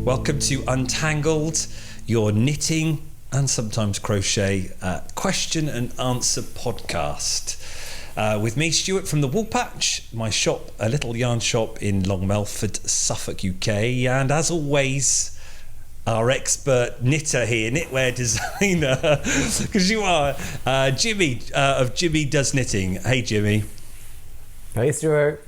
Welcome to Untangled, your knitting and sometimes crochet question and answer podcast. With me, Stuart from the Wool Patch, my shop, a little yarn shop in Long Melford, Suffolk, UK. And as always, our expert knitter here, knitwear designer, because you are, Jimmy of Jimmy Does Knitting. Hey, Jimmy. Hey, Stuart.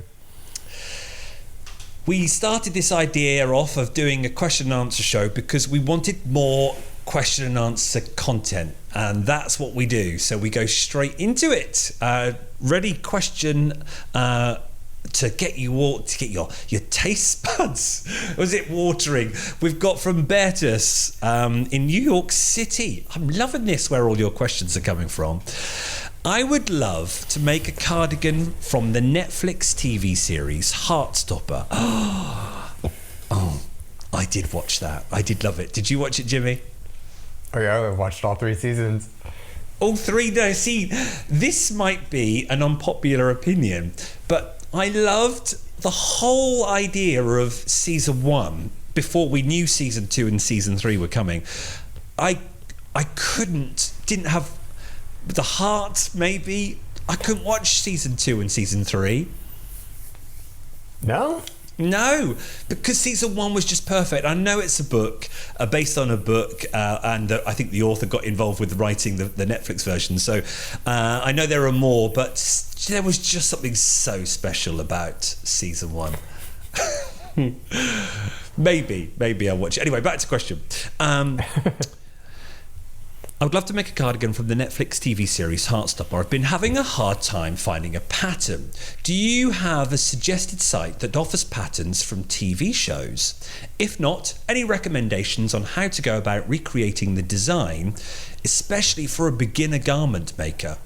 We started this idea off of doing a question and answer show because we wanted more question and answer content, and that's what we do. So we go straight into it. Ready question to get you all to get your taste buds. Was it watering? We've got from Bertus in New York City. I'm loving this, where all your questions are coming from. I would love to make a cardigan from the Netflix TV series Heartstopper. Oh, I did watch that. I did love it. Did you watch it, Jimmy? Oh yeah, I watched all 3 seasons. All 3? No, see, this might be an unpopular opinion, but I loved the whole idea of season 1 before we knew season 2 and season 3 were coming. I didn't have the heart, maybe. I couldn't watch season 2 and season 3. No, because season 1 was just perfect. I know it's a book based on a book, and I think the author got involved with writing the Netflix version. So I know there are more, but there was just something so special about season 1. Maybe I'll watch it. Anyway, back to question. I would love to make a cardigan from the Netflix TV series Heartstopper. I've been having a hard time finding a pattern. Do you have a suggested site that offers patterns from TV shows? If not, any recommendations on how to go about recreating the design, especially for a beginner garment maker?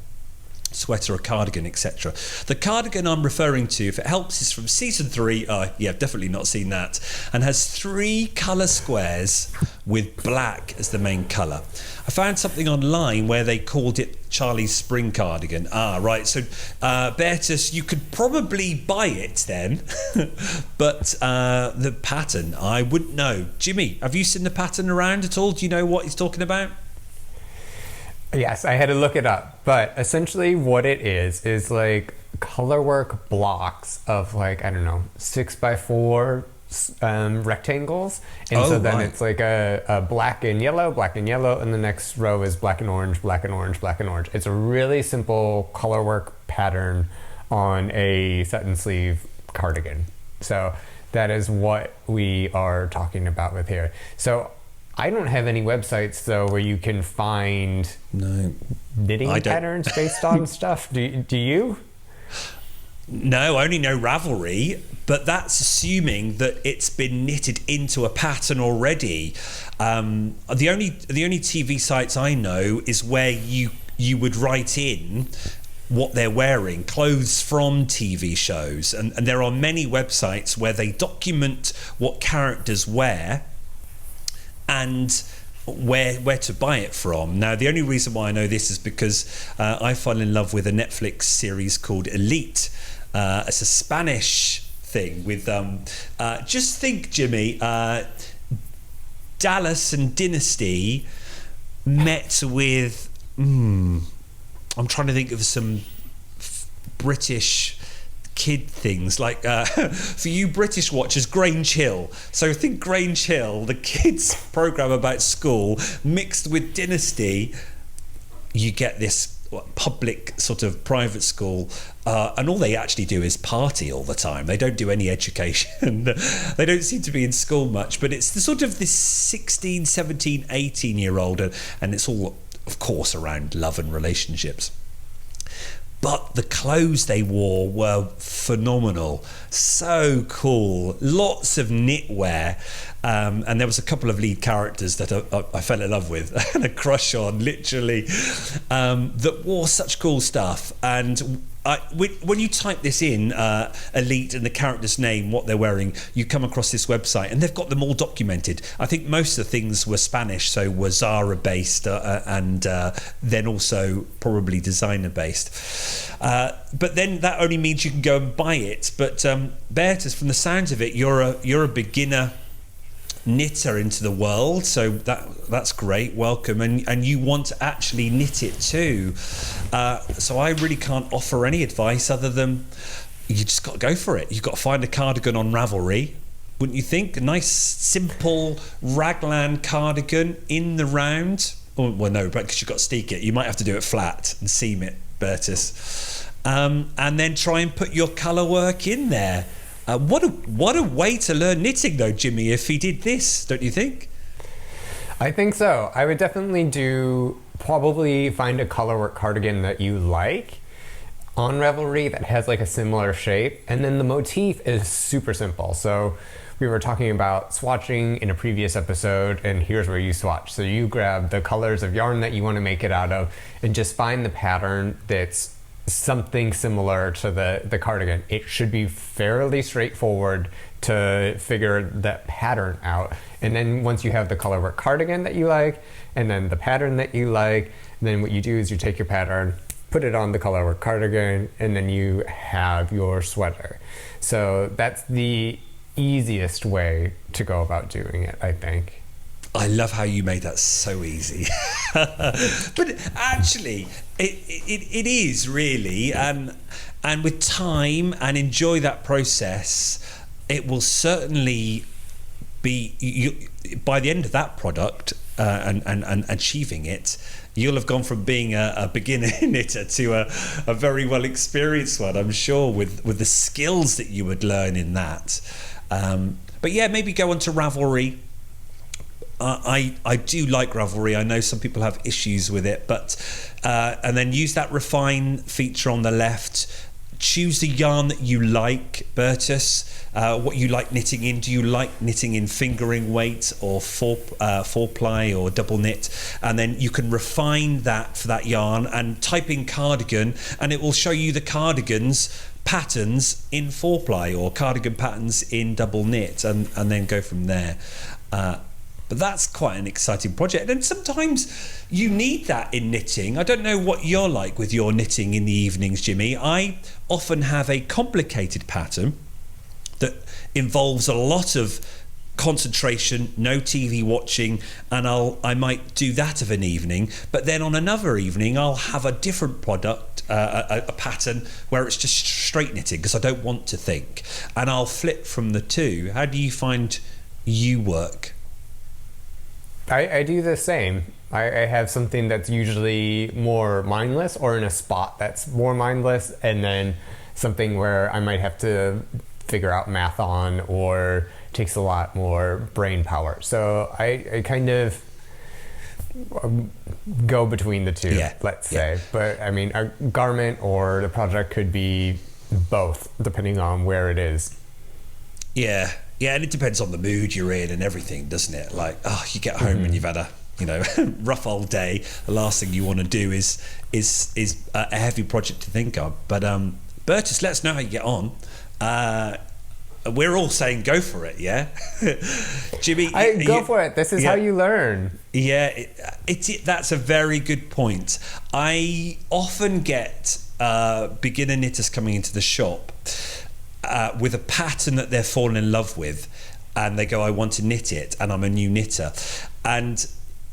Sweater or cardigan, etc. The cardigan I'm referring to, if it helps, is from season 3. Yeah, definitely not seen that. And has 3 colour squares with black as the main colour. I found something online where they called it Charlie's Spring Cardigan. Right. So, Bertus, you could probably buy it then, but the pattern, I wouldn't know. Jimmy, have you seen the pattern around at all? Do you know what he's talking about? yes, I had to look it up, but essentially what it is like colorwork blocks of, like, I don't know, 6x4 rectangles, and so then it's like a black and yellow, and the next row is black and orange, black and orange, black and orange. It's a really simple colorwork pattern on a satin sleeve cardigan. So that is what we are talking about with here. So I don't have any websites though where you can find knitting patterns based on stuff. Do you? No, I only know Ravelry, but that's assuming that it's been knitted into a pattern already. The only TV sites I know is where you would write in what they're wearing, clothes from TV shows, and there are many websites where they document what characters wear and where to buy it from. Now, the only reason why I know this is because I fell in love with a Netflix series called Elite. It's a Spanish thing with just think, Jimmy, Dallas and Dynasty met with I'm trying to think of some British kid things, like for you British watchers, Grange Hill. So think Grange Hill, the kids program about school, mixed with Dynasty, you get this public sort of private school, and all they actually do is party all the time. They don't do any education. They don't seem to be in school much, but it's the sort of this 16, 17, 18 year old, and it's all, of course, around love and relationships. But the clothes they wore were phenomenal, so cool, lots of knitwear, and there was a couple of lead characters that I fell in love with and a crush on, literally, that wore such cool stuff. And when you type this in, Elite and the character's name, what they're wearing, you come across this website, and they've got them all documented. I think most of the things were Spanish, so were Zara based, and then also probably designer based. But then that only means you can go and buy it. But Bertus, from the sounds of it, you're a beginner knitter into the world, so that's great. Welcome, and you want to actually knit it too. So I really can't offer any advice other than you just got to go for it. You've got to find a cardigan on Ravelry, wouldn't you think? A nice simple raglan cardigan in the round. Oh, well, no, but because you've got to steek it, you might have to do it flat and seam it, Bertus. And then try and put your colour work in there. What a way to learn knitting, though, Jimmy, if he did this, don't you think? I think so. I would definitely probably find a colorwork cardigan that you like on Ravelry that has like a similar shape. And then the motif is super simple. So we were talking about swatching in a previous episode, and here's where you swatch. So you grab the colors of yarn that you want to make it out of and just find the pattern that's something similar to the cardigan. It should be fairly straightforward to figure that pattern out. And then once you have the colorwork cardigan that you like, and then the pattern that you like, then what you do is you take your pattern, put it on the colorwork cardigan, and then you have your sweater. So that's the easiest way to go about doing it, I think. I love how you made that so easy. But actually, it is really, and with time and enjoy that process, it will certainly be, by the end of that product and achieving it, you'll have gone from being a beginner knitter to a very well experienced one, I'm sure, with the skills that you would learn in that. But yeah, maybe go onto Ravelry. I do like Ravelry. I know some people have issues with it, but and then use that refine feature on the left. Choose the yarn that you like, Bertus. What you like knitting in. Do you like knitting in fingering weight or four ply or double knit? And then you can refine that for that yarn and type in cardigan, and it will show you the cardigans patterns in 4-ply or cardigan patterns in double knit, and then go from there. But that's quite an exciting project, and sometimes you need that in knitting. I don't know what you're like with your knitting in the evenings, Jimmy. I often have a complicated pattern that involves a lot of concentration, no TV watching, and I might do that of an evening, but then on another evening I'll have a different product, a pattern where it's just straight knitting because I don't want to think, and I'll flip from the two. How do you find you work? I do the same. I have something that's usually more mindless, or in a spot that's more mindless, and then something where I might have to figure out math on, or takes a lot more brain power. So I kind of go between the two, let's say. But I mean, a garment or the project could be both, depending on where it is. Yeah, and it depends on the mood you're in and everything, doesn't it? Like, you get home and you've had a rough old day. The last thing you want to do is a heavy project to think of. But Bertus, let us know how you get on. We're all saying go for it, yeah? Jimmy, go for it. This is how you learn. Yeah, that's a very good point. I often get beginner knitters coming into the shop with a pattern that they're falling in love with, and they go, I want to knit it, and I'm a new knitter. And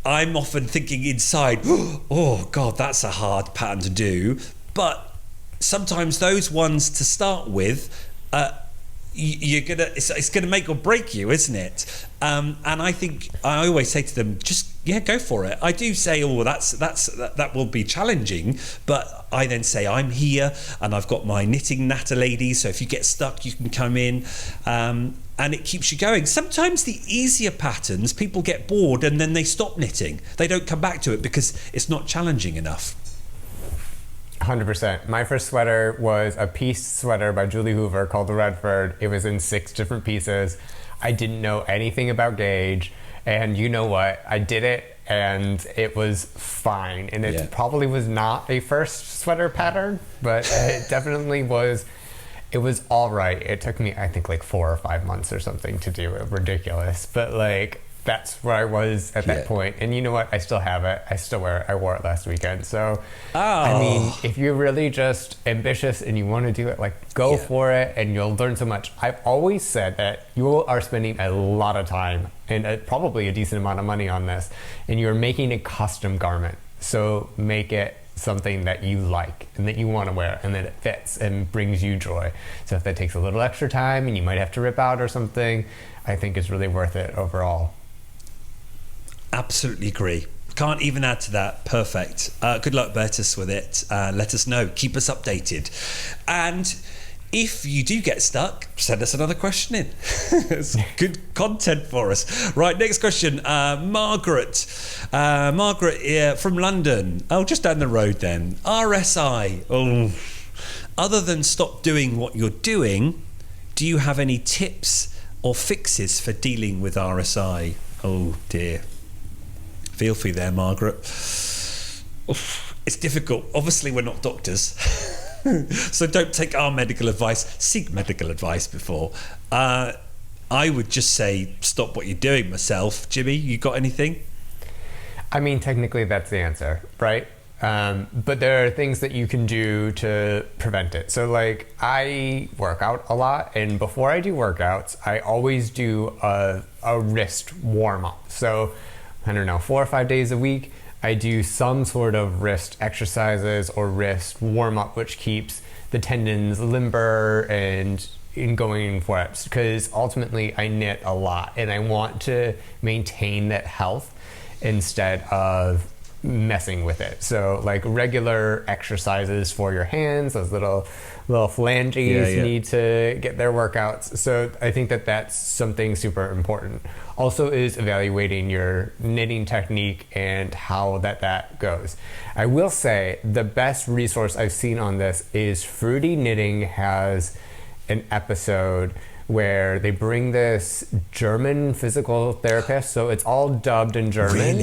I'm often thinking inside, oh God, that's a hard pattern to do. But sometimes those ones to start with, it's gonna make or break you, isn't it? And I think I always say to them, just go for it. I do say, that will be challenging, but I then say I'm here and I've got my knitting natter ladies, so if you get stuck you can come in, and it keeps you going. Sometimes the easier patterns, people get bored and then they stop knitting. They don't come back to it because it's not challenging enough. 100%. My first sweater was a piece sweater by Julie Hoover called the Redford. It was in 6 different pieces. I didn't know anything about gauge, and you know what? I did it and it was fine. And it probably was not a first sweater pattern, but it definitely was. It was all right. It took me, I think, like 4 or 5 months or something to do it. Ridiculous. But that's where I was at that point. And you know what? I still have it. I still wear it. I wore it last weekend. So, I mean, if you're really just ambitious and you want to do it, like, go for it, and you'll learn so much. I've always said that you are spending a lot of time and probably a decent amount of money on this, and you're making a custom garment. So make it something that you like and that you want to wear and that it fits and brings you joy. So if that takes a little extra time and you might have to rip out or something, I think it's really worth it overall. Absolutely agree. Can't even add to that. Perfect. Good luck, Bertus, with it. Let us know. Keep us updated. And if you do get stuck, send us another question in. It's good content for us. Right, next question. Margaret. Margaret from London. Oh, just down the road then. RSI. Oh, other than stop doing what you're doing, do you have any tips or fixes for dealing with RSI? Oh dear. Feel for you there, Margaret. Oof, it's difficult. Obviously, we're not doctors. So don't take our medical advice. Seek medical advice before. I would just say stop what you're doing myself. Jimmy, you got anything? I mean, technically that's the answer, right? But there are things that you can do to prevent it. So like, I work out a lot, and before I do workouts, I always do a wrist warm up. So I don't know, 4 or 5 days a week, I do some sort of wrist exercises or wrist warm up, which keeps the tendons limber and in going for it. Because ultimately I knit a lot and I want to maintain that health instead of messing with it. So like regular exercises for your hands, those little phalanges need to get their workouts. So I think that that's something super important. Also is evaluating your knitting technique and how that goes. I will say the best resource I've seen on this is Fruity Knitting has an episode where they bring this German physical therapist. So it's all dubbed in German.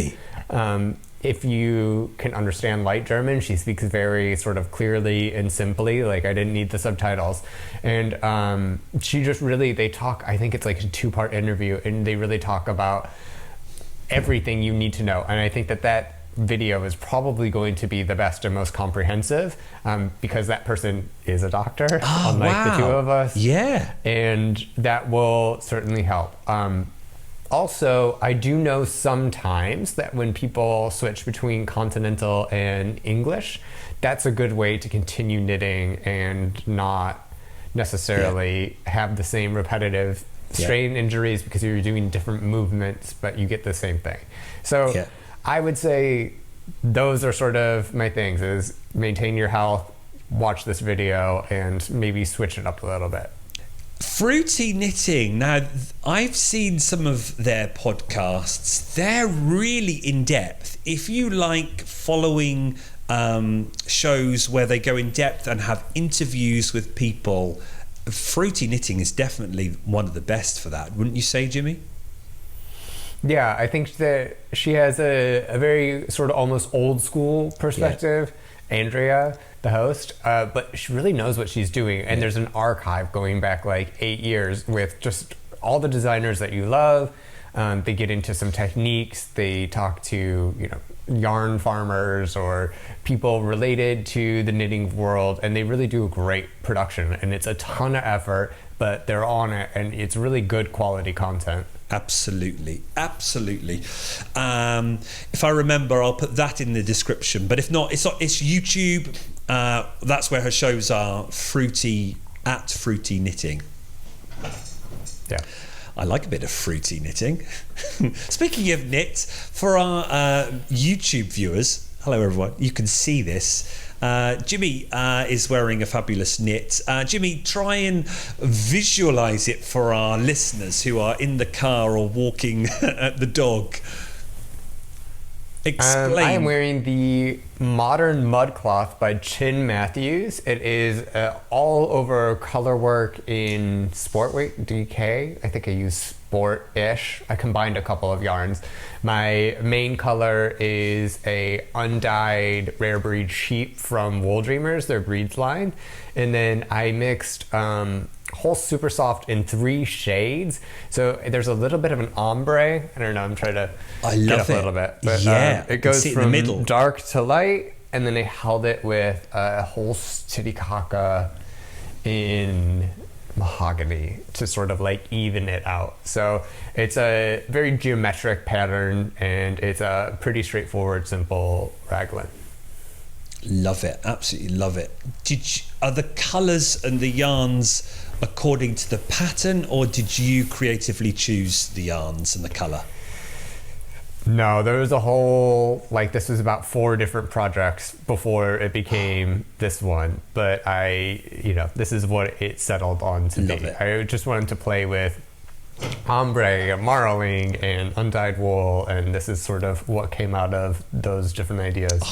Really? If you can understand light German, she speaks very sort of clearly and simply. Like, I didn't need the subtitles. And she just really, they talk, I think it's like a 2-part interview, and they really talk about everything you need to know. And I think that video is probably going to be the best and most comprehensive, because that person is a doctor, unlike the two of us. Yeah. And that will certainly help. Also, I do know sometimes that when people switch between continental and English, that's a good way to continue knitting and not necessarily have the same repetitive strain injuries, because you're doing different movements, but you get the same thing. So I would say those are sort of my things: is maintain your health, watch this video, and maybe switch it up a little bit. Fruity Knitting. Now, I've seen some of their podcasts. They're really in depth. If you like following shows where they go in depth and have interviews with people, Fruity Knitting is definitely one of the best for that. Wouldn't you say, Jimmy? Yeah, I think that she has a very sort of almost old school perspective. Andrea, the host, but she really knows what she's doing, and there's an archive going back like 8 years with just all the designers that you love. They get into some techniques. They talk to yarn farmers or people related to the knitting world, and they really do a great production, and it's a ton of effort, but they're on it, and it's really good quality content. Absolutely. If I remember, I'll put that in the description. But if not, it's YouTube. That's where her shows are. Fruity Knitting. Yeah, I like a bit of fruity knitting. Speaking of knit, for our YouTube viewers, hello everyone. You can see this. Jimmy is wearing a fabulous knit. Jimmy, try and visualize it for our listeners who are in the car or walking the dog. Explain. I am wearing the Modern Mud Cloth by Chin Matthews. It is all over color work in Sport Weight DK. I think I use Sport-ish. I combined a couple of yarns. My main color is a undyed rare breed sheep from Wool Dreamers, their breeds line. And then I mixed whole super soft in 3 shades. So there's a little bit of an ombre. I don't know, I'm trying to get up a little bit. But it goes from in the middle. dark to light, and then they held it with a whole Titicaca in mahogany to sort of like even it out. So it's a very geometric pattern, and it's a pretty straightforward, simple raglan. Love it, absolutely love it. Are the colours and the yarns according to the pattern, or did you creatively choose the yarns and the colour? No, there was a whole, like, this was about 4 different projects before it became this one. But this is what it settled on to Love be. it. I just wanted to play with ombre and marling and undyed wool, and this is sort of what came out of those different ideas.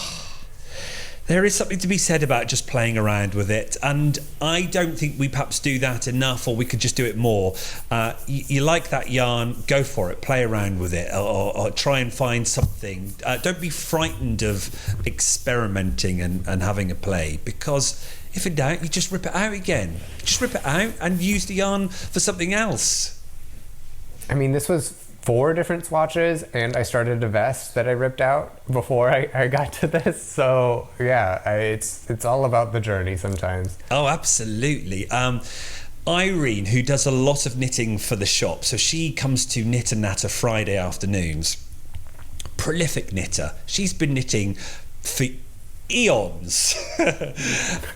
There is something to be said about just playing around with it, and I don't think we perhaps do that enough, or we could just do it more. You like that yarn, go for it, play around with it, or try and find something. Don't be frightened of experimenting and having a play, because if in doubt, you just rip it out again. Just rip it out and use the yarn for something else. I mean, this was 4 different swatches, and I started a vest that I ripped out before I got to this. So yeah, it's all about the journey sometimes. Oh, absolutely. Irene, who does a lot of knitting for the shop, so she comes to Knit and Natter Friday afternoons. Prolific knitter. She's been knitting for eons.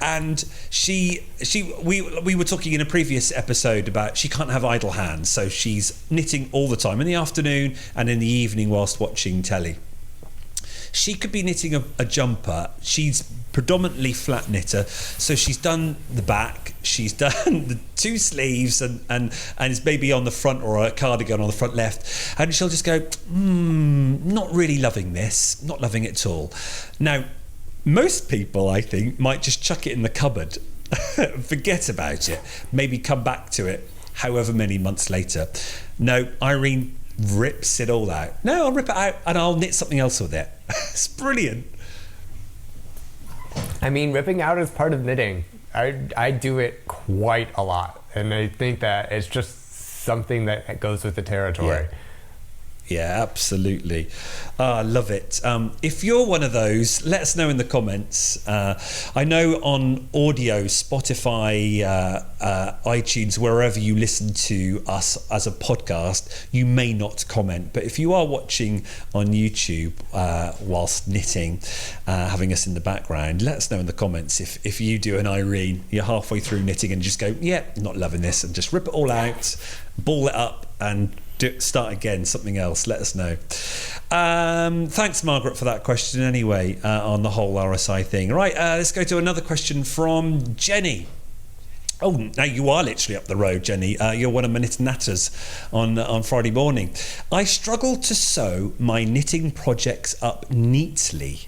And we were talking in a previous episode about she can't have idle hands, so she's knitting all the time in the afternoon and in the evening whilst watching telly. She could be knitting a jumper. She's predominantly flat knitter, so she's done the back, she's done the 2 sleeves, and it's maybe on the front, or a cardigan on the front left, and she'll just go, not really loving this, not loving it at all. Now, most people, I think, might just chuck it in the cupboard, forget about it, maybe come back to it however many months later. No, Irene rips it all out. No, I'll rip it out and I'll knit something else with it. It's brilliant. I mean, ripping out is part of knitting. I do it quite a lot, and I think that it's just something that goes with the territory. Yeah, absolutely. I love it. If you're one of those, let us know in the comments. I know on audio, Spotify, iTunes, wherever you listen to us as a podcast, you may not comment. But if you are watching on YouTube whilst knitting, having us in the background, let us know in the comments if you do an Irene, you're halfway through knitting and just go, yeah, not loving this, and just rip it all out, ball it up, and start again, something else. Let us know. Thanks, Margaret, for that question anyway, on the whole RSI thing. Right, let's go to another question from Jenny. Oh, now you are literally up the road, Jenny. You're one of my knit natters on Friday morning. I struggle to sew my knitting projects up neatly.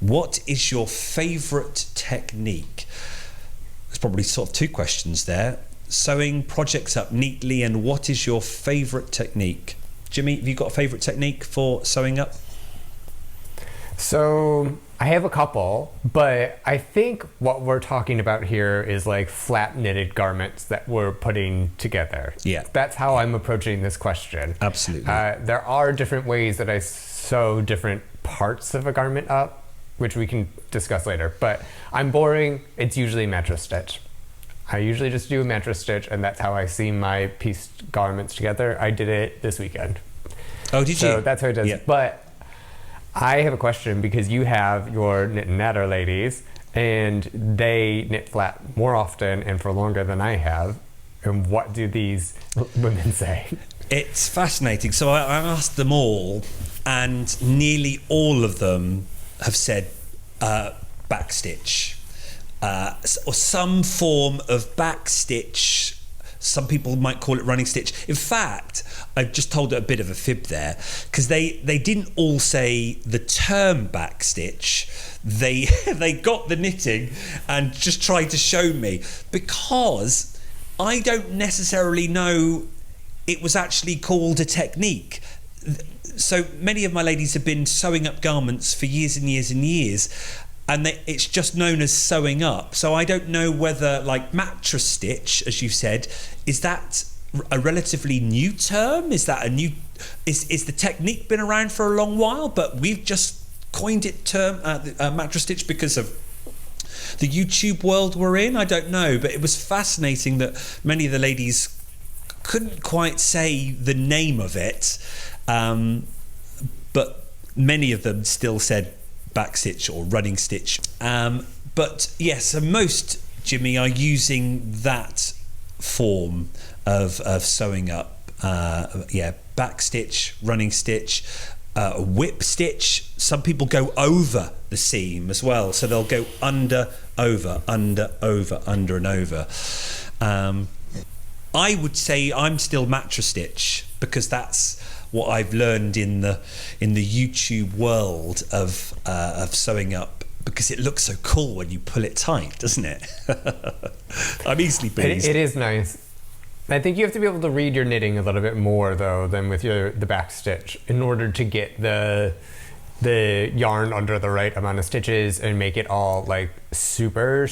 What is your favourite technique? There's probably sort of 2 questions there. Sewing projects up neatly, and what is your favourite technique? Jimmy, have you got a favourite technique for sewing up? So I have a couple, but I think what we're talking about here is like flat knitted garments that we're putting together. Yeah. That's how I'm approaching this question. Absolutely. There are different ways that I sew different parts of a garment up, which we can discuss later, but I'm boring. It's usually mattress stitch. I usually just do a mattress stitch, and that's how I seam my pieced garments together. I did it this weekend. Oh, did you? So that's how it does. Yeah. But I have a question, because you have your knit and natter ladies, and they knit flat more often and for longer than I have. And what do these women say? It's fascinating. So I asked them all, and nearly all of them have said backstitch. Or some form of back stitch. Some people might call it running stitch. In fact, I've just told a bit of a fib there, because they didn't all say the term back stitch. They got the knitting and just tried to show me, because I don't necessarily know it was actually called a technique. So many of my ladies have been sewing up garments for years and years and years. it's just known as sewing up. So I don't know whether, like, mattress stitch, as you said, is that a relatively new term? Is that a new? Is the technique been around for a long while, but we've just coined it term mattress stitch because of the YouTube world we're in? I don't know, but it was fascinating that many of the ladies couldn't quite say the name of it, but many of them still said backstitch or running stitch. But yes, so most, Jimmy, are using that form of sewing up. Backstitch, running stitch, whip stitch. Some people go over the seam as well, so they'll go under, over, under, over, under and over. I would say I'm still mattress stitch because that's what I've learned in the YouTube world of sewing up, because it looks so cool when you pull it tight, doesn't it? I'm easily pleased. It is nice. I think you have to be able to read your knitting a little bit more though than with the back stitch in order to get the yarn under the right amount of stitches and make it all like super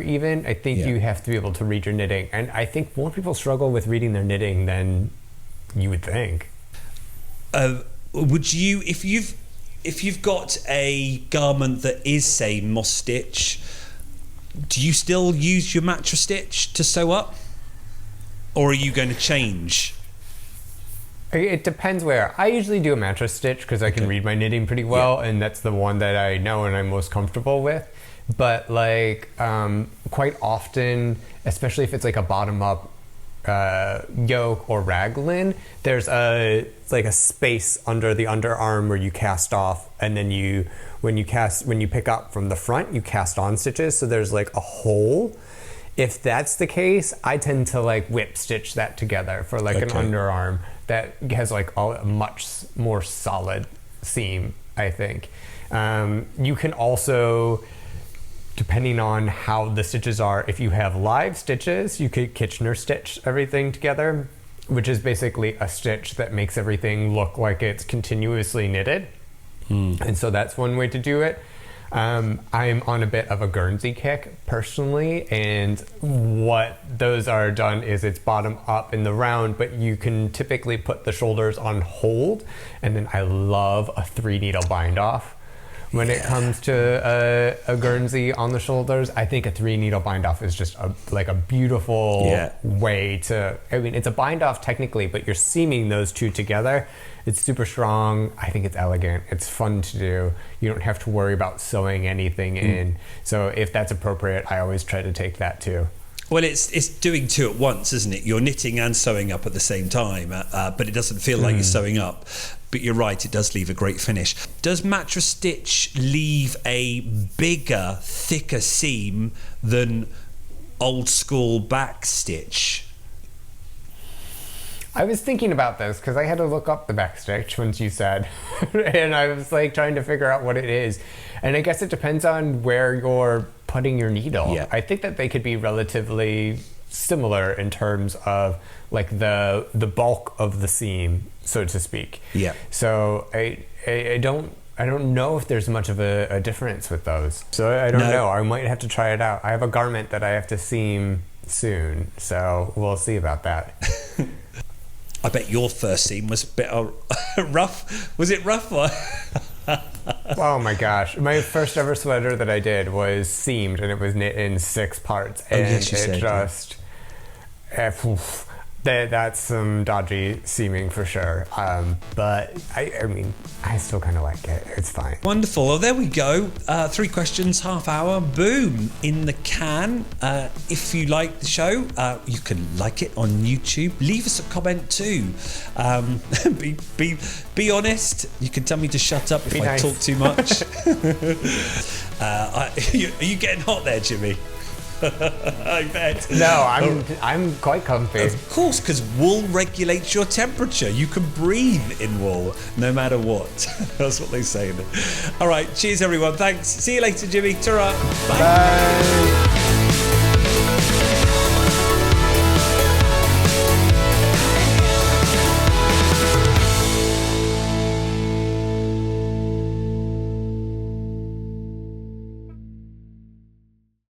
even. I think you have to be able to read your knitting, and I think more people struggle with reading their knitting than you would think. Would you, if you've got a garment that is, say, moss stitch, do you still use your mattress stitch to sew up, or are you going to change? It depends where. I usually do a mattress stitch because I can read my knitting pretty well, and that's the one that I know and I'm most comfortable with. But like quite often, especially if it's like a bottom up yoke or raglan, there's a space under the underarm where you cast off, and then when you pick up from the front, you cast on stitches, so there's like a hole. If that's the case, I tend to like whip stitch that together for like an underarm that has like a much more solid seam, I think. You can also, depending on how the stitches are, if you have live stitches, you could Kitchener stitch everything together, which is basically a stitch that makes everything look like it's continuously knitted. And so that's one way to do it. I'm on a bit of a Guernsey kick personally, and what those are done is it's bottom up in the round, but you can typically put the shoulders on hold, and then I love a 3-needle bind off. When it comes to a Guernsey on the shoulders, I think a 3-needle bind off is just a beautiful way to, I mean, it's a bind off technically, but you're seaming those two together. It's super strong. I think it's elegant. It's fun to do. You don't have to worry about sewing anything in. So if that's appropriate, I always try to take that too. Well, it's doing two at once, isn't it? You're knitting and sewing up at the same time, but it doesn't feel like you're sewing up. But you're right, it does leave a great finish. Does mattress stitch leave a bigger, thicker seam than old school back stitch? I was thinking about this because I had to look up the back stitch once you said, and I was like trying to figure out what it is. And I guess it depends on where you're putting your needle. Yeah. I think that they could be relatively similar in terms of like the bulk of the seam, so to speak. Yeah. So I don't know if there's much of a difference with those. So I don't know. I might have to try it out. I have a garment that I have to seam soon, so we'll see about that. I bet your first seam was a bit rough. Was it rough? Oh my gosh. My first ever sweater that I did was seamed, and it was knit in 6 parts. And that's some dodgy seaming for sure. But I mean, I still kind of like it. It's fine. Wonderful. Well, there we go. 3 questions, half hour. Boom. In the can. If you like the show, you can like it on YouTube. Leave us a comment too. Be honest. You can tell me to shut up if I talk too much. Are you getting hot there, Jimmy? I bet. No, I'm quite comfy. Of course, because wool regulates your temperature. You can breathe in wool no matter what. That's what they say. All right, cheers everyone. Thanks. See you later, Jimmy. Ta-ra. Bye. Bye.